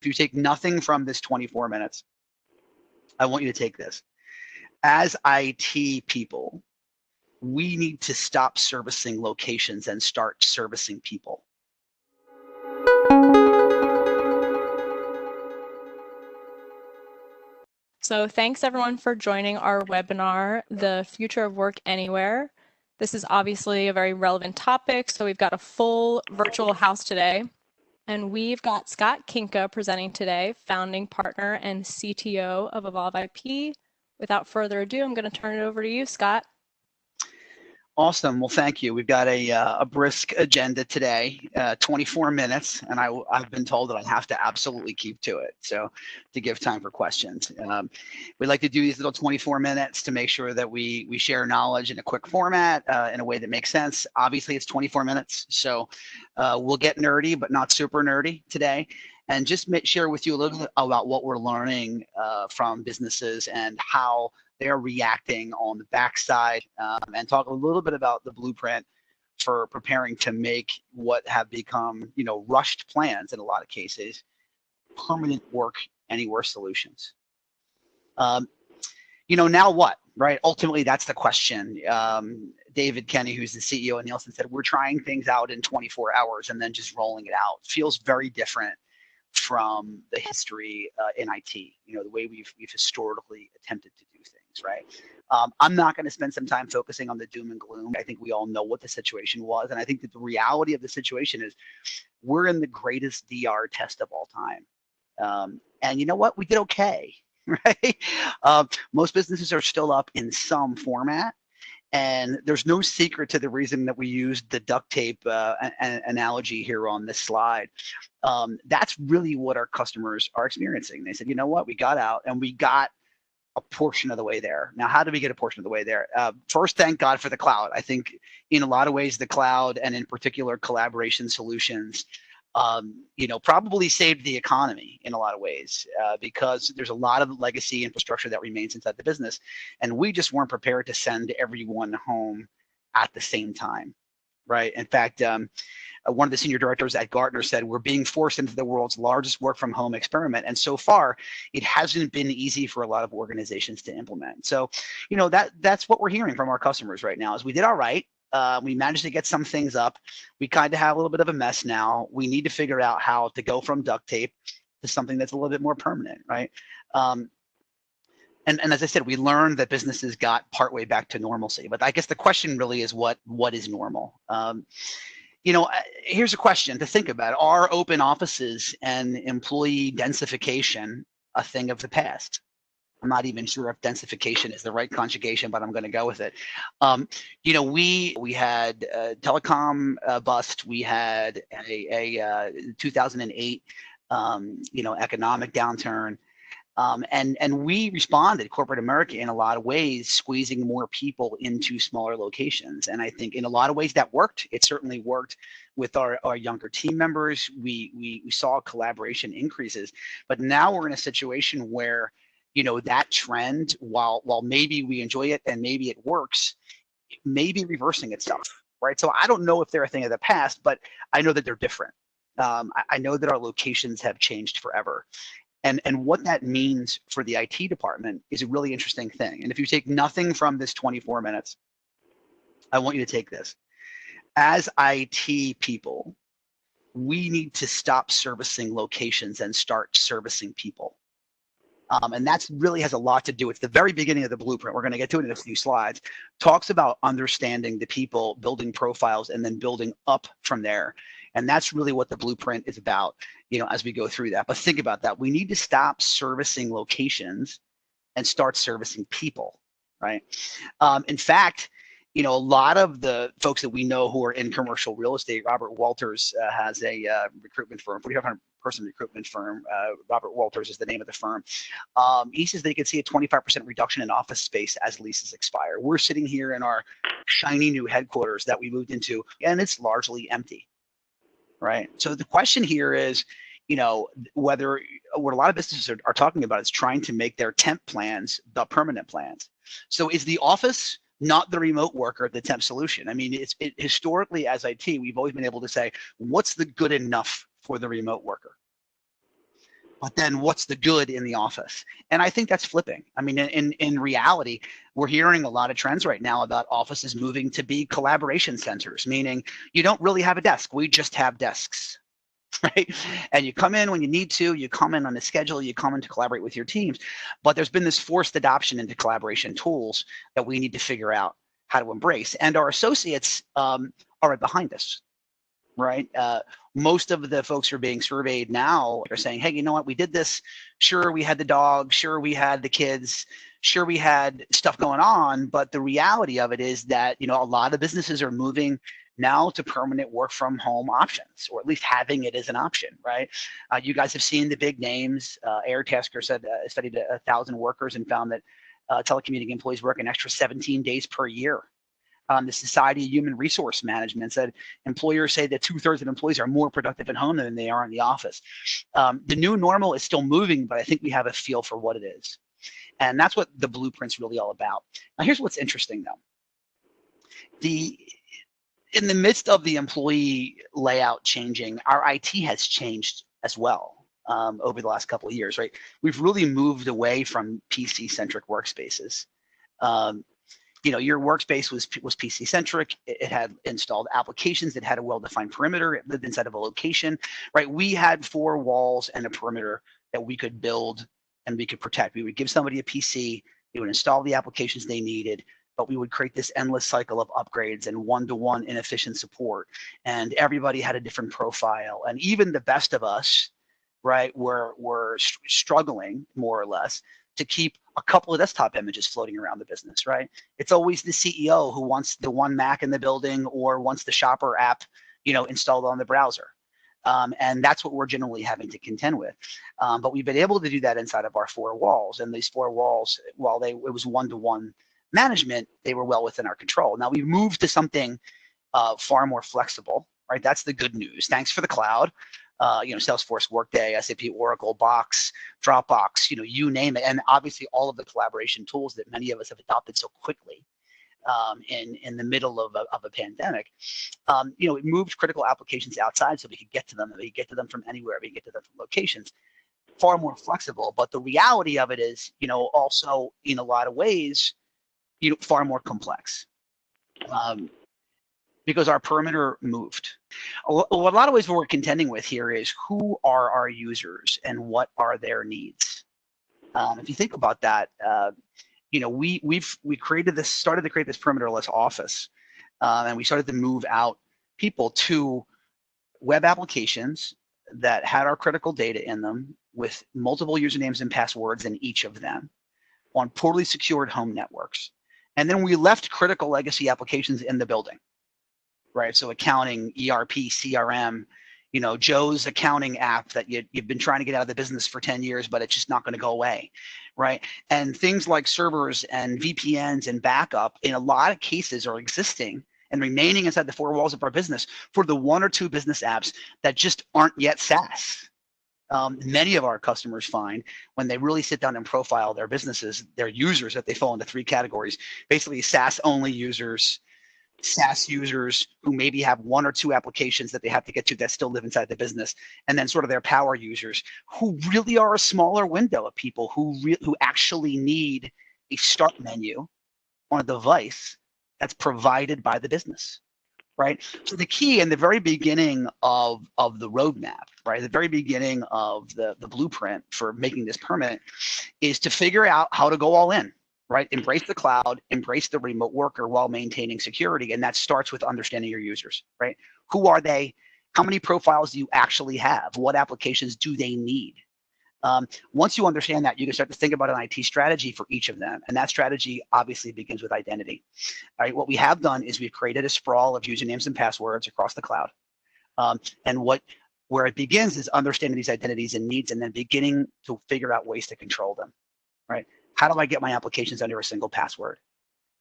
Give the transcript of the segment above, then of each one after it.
If you take nothing from this 24 minutes, I want you to take this. As IT people, we need to stop servicing locations and start servicing people. So thanks everyone for joining our webinar, The Future of Work Anywhere. This is obviously a very relevant topic, so we've got a full virtual house today. And we've got Scott Kinka presenting today, founding partner and CTO of Evolve IP. Without further ado, I'm going to turn it over to you, Scott. Awesome. Well, thank you. We've got a brisk agenda today, 24 minutes, and I've been told that I have to absolutely keep to it, so to give time for questions. We like to do these little 24 minutes to make sure that we share knowledge in a quick format, in a way that makes sense. Obviously, it's 24 minutes, so we'll get nerdy, but not super nerdy today, and just share with you a little bit about what we're learning from businesses and how they're reacting on the backside, and talk a little bit about the blueprint for preparing to make what have become, rushed plans in a lot of cases, permanent work anywhere solutions. Now what, right? Ultimately, that's the question. David Kenny, who's the CEO of Nielsen, said, we're trying things out in 24 hours and then just rolling it out. Feels very different from the history in IT, the way we've historically attempted to do things, right? I'm not going to spend some time focusing on the doom and gloom. I think we all know what the situation was, and I think that the reality of the situation is we're in the greatest DR test of all time. And you know what? We did okay, right? Most businesses are still up in some format. And there's no secret to the reason that we used the duct tape analogy here on this slide. That's really what our customers are experiencing. They said, you know what, we got out and we got a portion of the way there. Now, how did we get a portion of the way there? First, thank God for the cloud. I think in a lot of ways, the cloud and in particular collaboration solutions, probably saved the economy in a lot of ways, because there's a lot of legacy infrastructure that remains inside the business, and we just weren't prepared to send everyone home at the same time, right? In fact, one of the senior directors at Gartner said, we're being forced into the world's largest work from home experiment, and so far it hasn't been easy for a lot of organizations to implement. So that's what we're hearing from our customers right now is we did all right. We managed to get some things up. We kind of have a little bit of a mess now. We need to figure out how to go from duct tape to something that's a little bit more permanent, right? And as I said, we learned that businesses got partway back to normalcy. But I guess the question really is what is normal? Here's a question to think about. Are open offices and employee densification a thing of the past? I'm not even sure if densification is the right conjugation, but I'm going to go with it. We had a telecom bust. We had a 2008, economic downturn. And we responded, corporate America, in a lot of ways, squeezing more people into smaller locations. And I think in a lot of ways that worked. It certainly worked with our younger team members. We saw collaboration increases. But now we're in a situation where that trend, while maybe we enjoy it and maybe it works, it may be reversing itself, right? So I don't know if they're a thing of the past, but I know that they're different. I know that our locations have changed forever. And what that means for the IT department is a really interesting thing. And if you take nothing from this 24 minutes, I want you to take this. As IT people, we need to stop servicing locations and start servicing people. And that really has a lot to do with the very beginning of the blueprint. We're going to get to it in a few slides. Talks about understanding the people, building profiles, and then building up from there. And that's really what the blueprint is about, as we go through that. But think about that. We need to stop servicing locations and start servicing people, right? In fact, a lot of the folks that we know who are in commercial real estate, Robert Walters has a recruitment firm, 4,500-person recruitment firm. Robert Walters is the name of the firm. He says they could see a 25% reduction in office space as leases expire. We're sitting here in our shiny new headquarters that we moved into, and it's largely empty, right? So the question here is, whether what a lot of businesses are talking about is trying to make their temp plans the permanent plans. So is the office not the remote worker the temp solution? I mean, historically as IT, we've always been able to say, what's the good enough for the remote worker? but then what's the good in the office? And I think that's flipping. I mean, in reality, we're hearing a lot of trends right now about offices moving to be collaboration centers, meaning you don't really have a desk. We just have desks, right? And you come in when you need to, you come in on a schedule, you come in to collaborate with your teams. But there's been this forced adoption into collaboration tools that we need to figure out how to embrace. And our associates are right behind us, right? Most of the folks who are being surveyed now are saying, hey, you know what, we did this. Sure, we had the dog. Sure, we had the kids. Sure, we had stuff going on. But the reality of it is that, a lot of businesses are moving now to permanent work from home options, or at least having it as an option, right? You guys have seen the big names. Airtasker said studied 1,000 workers and found that telecommuting employees work an extra 17 days per year. The Society of Human Resource Management said employers say that 2/3 of employees are more productive at home than they are in the office. The new normal is still moving, but I think we have a feel for what it is. And that's what the blueprint's really all about. Now, here's what's interesting, though. In the midst of the employee layout changing, our IT has changed as well over the last couple of years, right? We've really moved away from PC-centric workspaces. Your workspace was PC-centric. It had installed applications. It had a well-defined perimeter. It lived inside of a location, right? We had 4 walls and a perimeter that we could build and we could protect. We would give somebody a PC. They would install the applications they needed, but we would create this endless cycle of upgrades and one-to-one inefficient support. And everybody had a different profile. And even the best of us, right, were struggling more or less to keep a couple of desktop images floating around the business, right? It's always the CEO who wants the one Mac in the building or wants the shopper app, installed on the browser. And that's what we're generally having to contend with. But we've been able to do that inside of our 4 walls. And these 4 walls, while it was one-to-one management, they were well within our control. Now we've moved to something far more flexible, right? That's the good news. Thanks for the cloud. Salesforce, Workday, SAP, Oracle, Box, Dropbox, you name it. And obviously all of the collaboration tools that many of us have adopted so quickly in the middle of a pandemic. It moved critical applications outside so we could get to them. We could get to them from anywhere. We could get to them from locations. Far more flexible. But the reality of it is, also in a lot of ways, far more complex. Because our perimeter moved. A lot of ways what we're contending with here is who are our users and what are their needs. If you think about that, we started to create this perimeterless office, and we started to move out people to web applications that had our critical data in them with multiple usernames and passwords in each of them on poorly secured home networks. And then we left critical legacy applications in the building. Right, so accounting, ERP, CRM, Joe's accounting app that you've been trying to get out of the business for 10 years, but it's just not going to go away, right? And things like servers and VPNs and backup, in a lot of cases, are existing and remaining inside the 4 walls of our business for the 1 or 2 business apps that just aren't yet SaaS. Many of our customers find when they really sit down and profile their businesses, their users, that they fall into 3 categories: basically SaaS-only users, SaaS users who maybe have 1 or 2 applications that they have to get to that still live inside the business, and then sort of their power users who really are a smaller window of people who actually need a start menu on a device that's provided by the business, right? So the key in the very beginning of the roadmap, right, the very beginning of the blueprint for making this permanent, is to figure out how to go all in. Right, embrace the cloud, embrace the remote worker while maintaining security, and that starts with understanding your users. Right, who are they? How many profiles do you actually have? What applications do they need? Once you understand that, you can start to think about an IT strategy for each of them, and that strategy obviously begins with identity. All right, what we have done is we've created a sprawl of usernames and passwords across the cloud, and where it begins is understanding these identities and needs, and then beginning to figure out ways to control them. Right. How do I get my applications under a single password?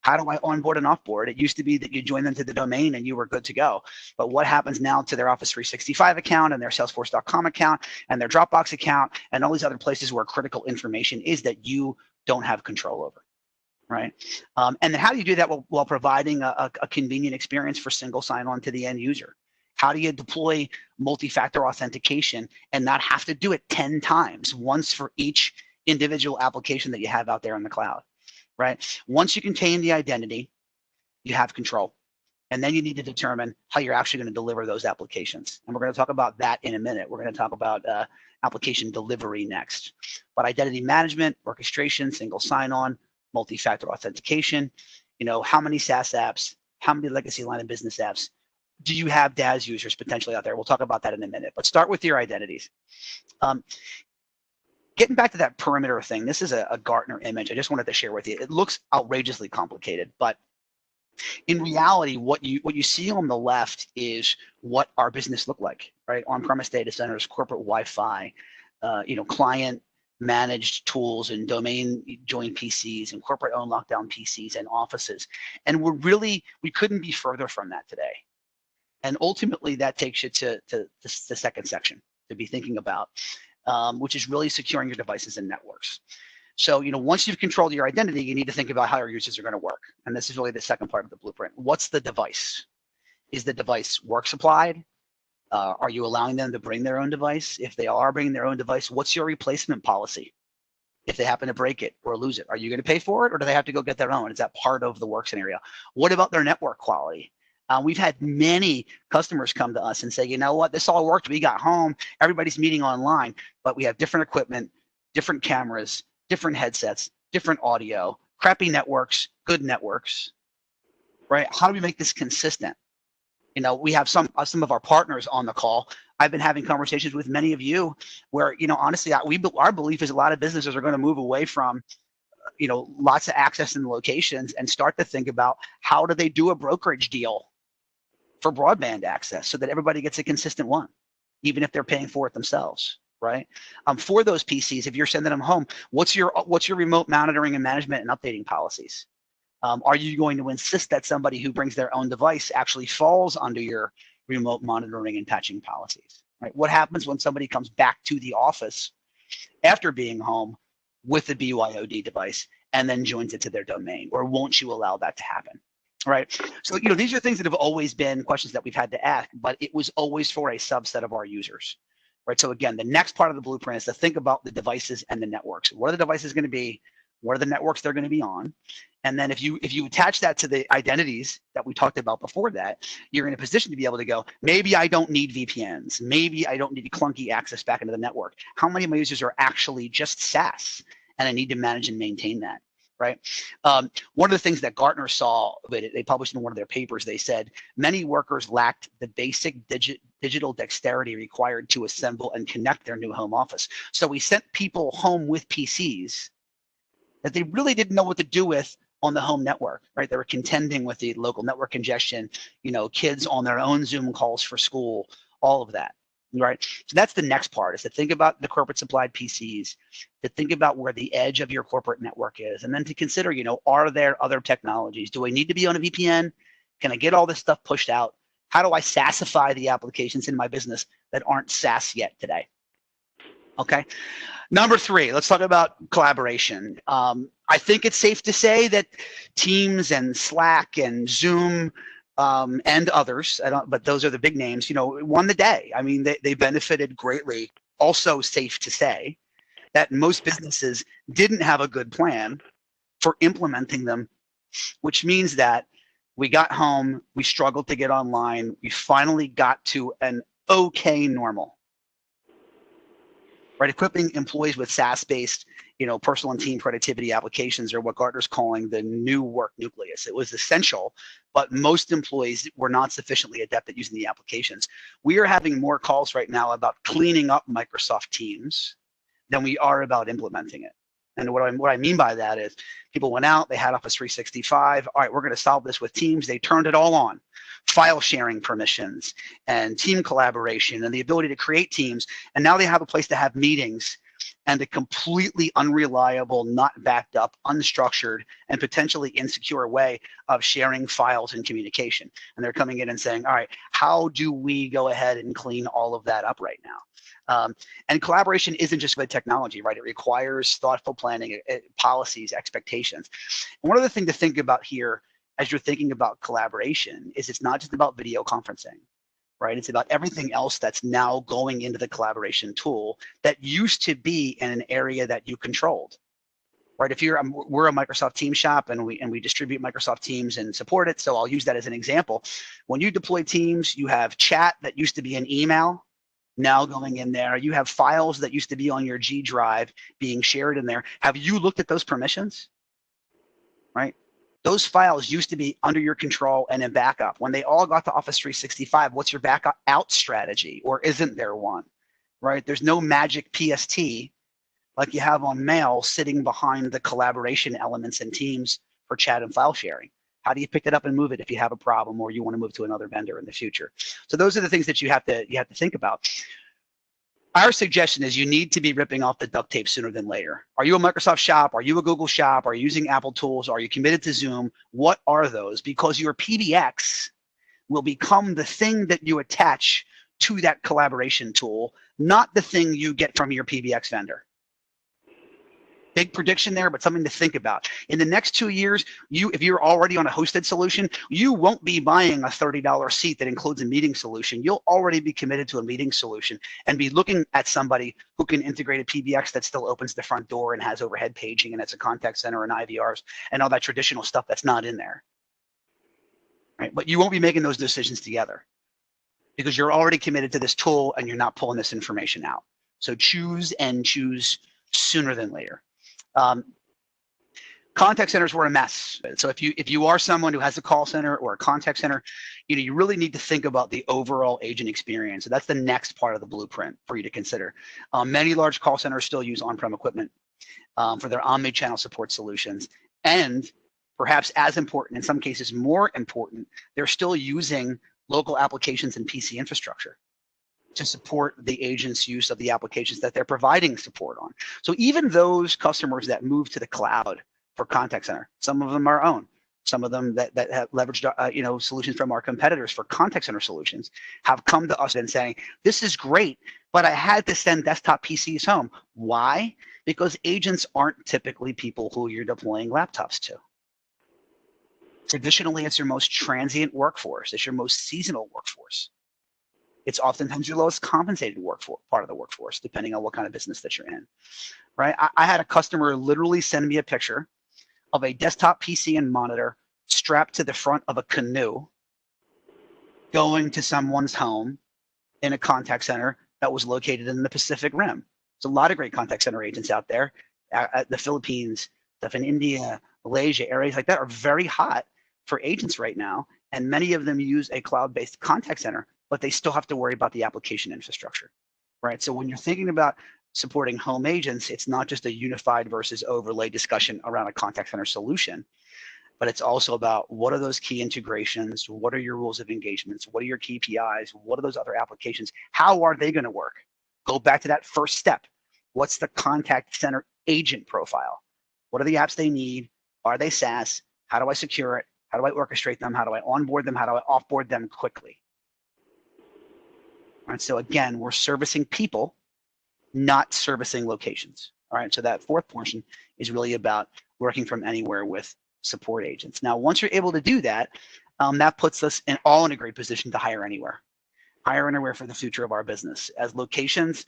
How do I onboard and offboard? It used to be that you join them to the domain and you were good to go. But what happens now to their Office 365 account and their Salesforce.com account and their Dropbox account and all these other places where critical information is that you don't have control over, right? And then how do you do that while providing a convenient experience for single sign-on to the end user? How do you deploy multi-factor authentication and not have to do it 10 times, once for each individual application that you have out there in the cloud, right? Once you contain the identity, you have control. And then you need to determine how you're actually going to deliver those applications. And we're going to talk about that in a minute. We're going to talk about application delivery next. But identity management, orchestration, single sign-on, multi-factor authentication, how many SaaS apps, how many legacy line of business apps do you have DAS users potentially out there? We'll talk about that in a minute. But start with your identities. Getting back to that perimeter thing, this is a Gartner image I just wanted to share with you. It looks outrageously complicated, but in reality, what you see on the left is what our business looked like, right? On-premise data centers, corporate Wi-Fi, client managed tools and domain joined PCs and corporate owned lockdown PCs and offices. And we couldn't be further from that today. And ultimately that takes you to the second section to be thinking about, which is really securing your devices and networks. So, once you've controlled your identity, you need to think about how your users are going to work. And this is really the second part of the blueprint. What's the device? Is the device work supplied? Are you allowing them to bring their own device? If they are bringing their own device, what's your replacement policy? If they happen to break it or lose it, are you going to pay for it, or do they have to go get their own? Is that part of the work scenario? What about their network quality? We've had many customers come to us and say, you know what, this all worked. We got home, everybody's meeting online, but we have different equipment, different cameras, different headsets, different audio, crappy networks, good networks, right? How do we make this consistent? We have some of our partners on the call. I've been having conversations with many of you where, honestly, our belief is a lot of businesses are going to move away from, lots of access and locations and start to think about how do they do a brokerage deal for broadband access so that everybody gets a consistent one, even if they're paying for it themselves. Right? For those PCs, if you're sending them home, what's your remote monitoring and management and updating policies? Are you going to insist that somebody who brings their own device actually falls under your remote monitoring and patching policies? Right? What happens when somebody comes back to the office after being home with a BYOD device and then joins it to their domain? Or won't you allow that to happen? Right? So, these are things that have always been questions that we've had to ask, but it was always for a subset of our users. Right. So again, the next part of the blueprint is to think about the devices and the networks. What are the devices going to be? What are the networks they're going to be on? And then if you attach that to the identities that we talked about before that, you're in a position to be able to go, maybe I don't need VPNs. Maybe I don't need clunky access back into the network. How many of my users are actually just SaaS? And I need to manage and maintain that. Right. One of the things that Gartner saw, they published in one of their papers, they said many workers lacked the basic digital dexterity required to assemble and connect their new home office. So we sent people home with PCs that they really didn't know what to do with on the home network. Right. They were contending with the local network congestion, kids on their own Zoom calls for school, all of that. Right. So that's the next part, is to think about the corporate supplied PCs, to think about where the edge of your corporate network is, and then to consider, are there other technologies? Do I need to be on a VPN? Can I get all this stuff pushed out? How do I SaaSify the applications in my business that aren't SaaS yet today? Okay. Number 3, let's talk about collaboration. I think it's safe to say that Teams and Slack and Zoom and others, but those are the big names, won the day. I mean, they benefited greatly. Also safe to say that most businesses didn't have a good plan for implementing them, which means that we got home, we struggled to get online, we finally got to an okay normal. Right, equipping employees with SaaS-based, personal and team productivity applications are what Gartner's calling the new work nucleus. It was essential, but most employees were not sufficiently adept at using the applications. We are having more calls right now about cleaning up Microsoft Teams than we are about implementing it. And what I mean by that is people went out, they had Office 365. All right, we're going to solve this with Teams. They turned it all on. File sharing permissions and team collaboration and the ability to create teams. And now they have a place to have meetings, and a completely unreliable, not backed up, unstructured, and potentially insecure way of sharing files and communication. And they're coming in and saying, all right, how do we go ahead and clean all of that up right now? And collaboration isn't just good technology, right? It requires thoughtful planning, policies, expectations. And one other thing to think about here as you're thinking about collaboration is it's not just about video conferencing. right? It's about everything else that's now going into the collaboration tool that used to be in an area that you controlled, right? If you're, we're a Microsoft Teams shop, and we distribute Microsoft Teams and support it. So I'll use that as an example. When you deploy Teams, you have chat that used to be an email now going in there. You have files that used to be on your G drive being shared in there. Have you looked at those permissions? Right? Those files used to be under your control and in backup. When they all got to Office 365, what's your backup out strategy? Or isn't there one? Right? There's no magic PST like you have on Mail sitting behind the collaboration elements in Teams for chat and file sharing. How do you pick it up and move it if you have a problem or you want to move to another vendor in the future? So those are the things that you have to think about. Our suggestion is you need to be ripping off the duct tape sooner than later. Are you a Microsoft shop? Are you a Google shop? Are you using Apple tools? Are you committed to Zoom? What are those? Because your PBX will become the thing that you attach to that collaboration tool, not the thing you get from your PBX vendor. Big prediction there, but something to think about. In the next 2 years, if you're already on a hosted solution, you won't be buying a $30 seat that includes a meeting solution. You'll already be committed to a meeting solution and be looking at somebody who can integrate a PBX that still opens the front door and has overhead paging and it's a contact center and IVRs and all that traditional stuff that's not in there. Right? But you won't be making those decisions together because you're already committed to this tool and you're not pulling this information out. So choose sooner than later. Contact centers were a mess. So if you are someone who has a call center or a contact center, you really need to think about the overall agent experience. So that's the next part of the blueprint for you to consider. Many large call centers still use on-prem equipment for their omni-channel support solutions, and perhaps as important, in some cases more important, they're still using local applications and PC infrastructure to support the agent's use of the applications that they're providing support on. So even those customers that move to the cloud for contact center, some of them are our own, some of them that have leveraged solutions from our competitors for contact center solutions have come to us and saying, this is great, but I had to send desktop PCs home. Why? Because agents aren't typically people who you're deploying laptops to. Traditionally, it's your most transient workforce. It's your most seasonal workforce. It's oftentimes your lowest compensated part of the workforce, depending on what kind of business that you're in, right? I had a customer literally send me a picture of a desktop PC and monitor strapped to the front of a canoe going to someone's home in a contact center that was located in the Pacific Rim. There's a lot of great contact center agents out there. The Philippines, stuff in India, Malaysia, areas like that are very hot for agents right now, and many of them use a cloud-based contact center, but they still have to worry about the application infrastructure, right? So when you're thinking about supporting home agents, it's not just a unified versus overlay discussion around a contact center solution, but it's also about what are those key integrations? What are your rules of engagements? What are your KPIs? What are those other applications? How are they going to work? Go back to that first step. What's the contact center agent profile? What are the apps they need? Are they SaaS? How do I secure it? How do I orchestrate them? How do I onboard them? How do I offboard them quickly? All right, so again, we're servicing people, not servicing locations. All right, so that fourth portion is really about working from anywhere with support agents. Now, once you're able to do that, that puts us all in a great position to hire anywhere. Hire anywhere for the future of our business. As locations,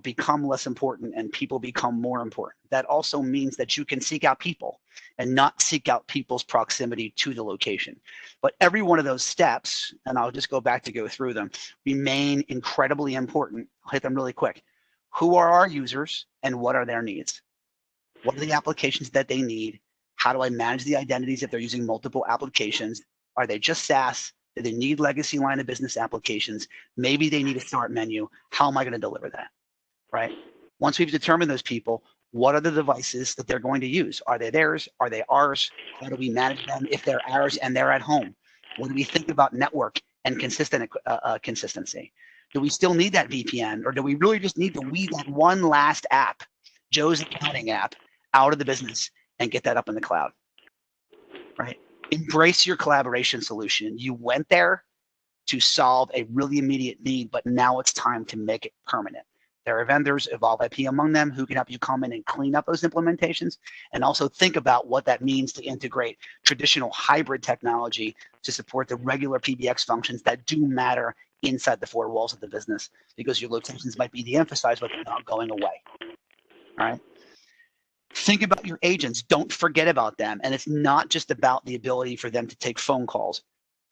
become less important and people become more important. That also means that you can seek out people and not seek out people's proximity to the location. But every one of those steps, and I'll just go back to go through them, remain incredibly important. I'll hit them really quick. Who are our users and what are their needs? What are the applications that they need? How do I manage the identities if they're using multiple applications? Are they just SaaS? Do they need legacy line of business applications? Maybe they need a start menu. How am I going to deliver that, right? Once we've determined those people, what are the devices that they're going to use? Are they theirs? Are they ours? How do we manage them if they're ours and they're at home? What do we think about network and consistency? Do we still need that VPN, or do we really just need to weed that one last app, Joe's accounting app, out of the business and get that up in the cloud, right? Embrace your collaboration solution. You went there to solve a really immediate need, but now it's time to make it permanent. There are vendors, Evolve IP among them, who can help you come in and clean up those implementations, and also think about what that means to integrate traditional hybrid technology to support the regular PBX functions that do matter inside the four walls of the business, because your locations might be de-emphasized, but they're not going away. All right. Think about your agents. Don't forget about them. And it's not just about the ability for them to take phone calls.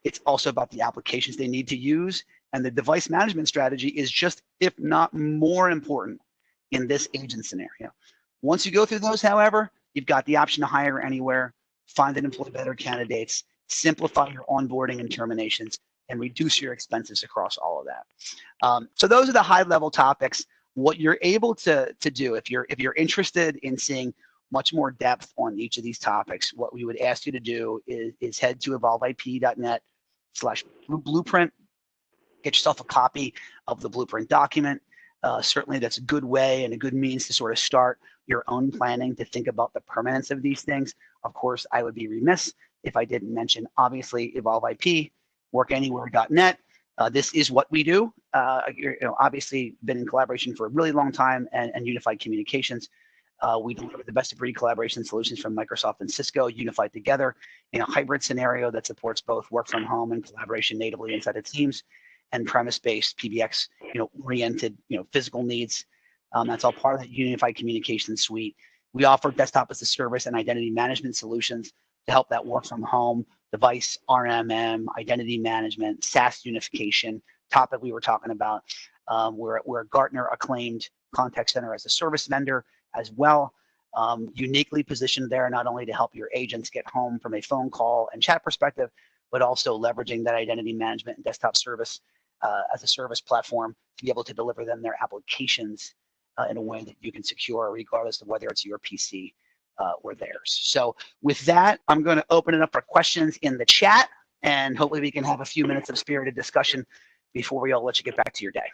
It's also about the applications they need to use. And the device management strategy is just, if not more important in this agent scenario. Once you go through those, however, you've got the option to hire anywhere, find and employ better candidates, simplify your onboarding and terminations, and reduce your expenses across all of that. So those are the high-level topics. What you're able to do, if you're interested in seeing much more depth on each of these topics, what we would ask you to do is head to evolveip.net/blueprint. Get yourself a copy of the blueprint document. Certainly that's a good way and a good means to sort of start your own planning to think about the permanence of these things. Of course, I would be remiss if I didn't mention, obviously, Evolve IP, workanywhere.net. This is what we do. Obviously been in collaboration for a really long time, and unified communications. We deliver the best of breed collaboration solutions from Microsoft and Cisco unified together in a hybrid scenario that supports both work from home and collaboration natively inside of Teams, and premise-based PBX, oriented, physical needs. That's all part of that unified communication suite. We offer desktop as a service and identity management solutions to help that work from home, device RMM, identity management, SaaS unification topic we were talking about. We're a Gartner acclaimed contact center as a service vendor as well, uniquely positioned there not only to help your agents get home from a phone call and chat perspective, but also leveraging that identity management and desktop service as a service platform to be able to deliver them their applications in a way that you can secure, regardless of whether it's your PC or theirs. So with that, I'm going to open it up for questions in the chat, and hopefully we can have a few minutes of spirited discussion before we all let you get back to your day.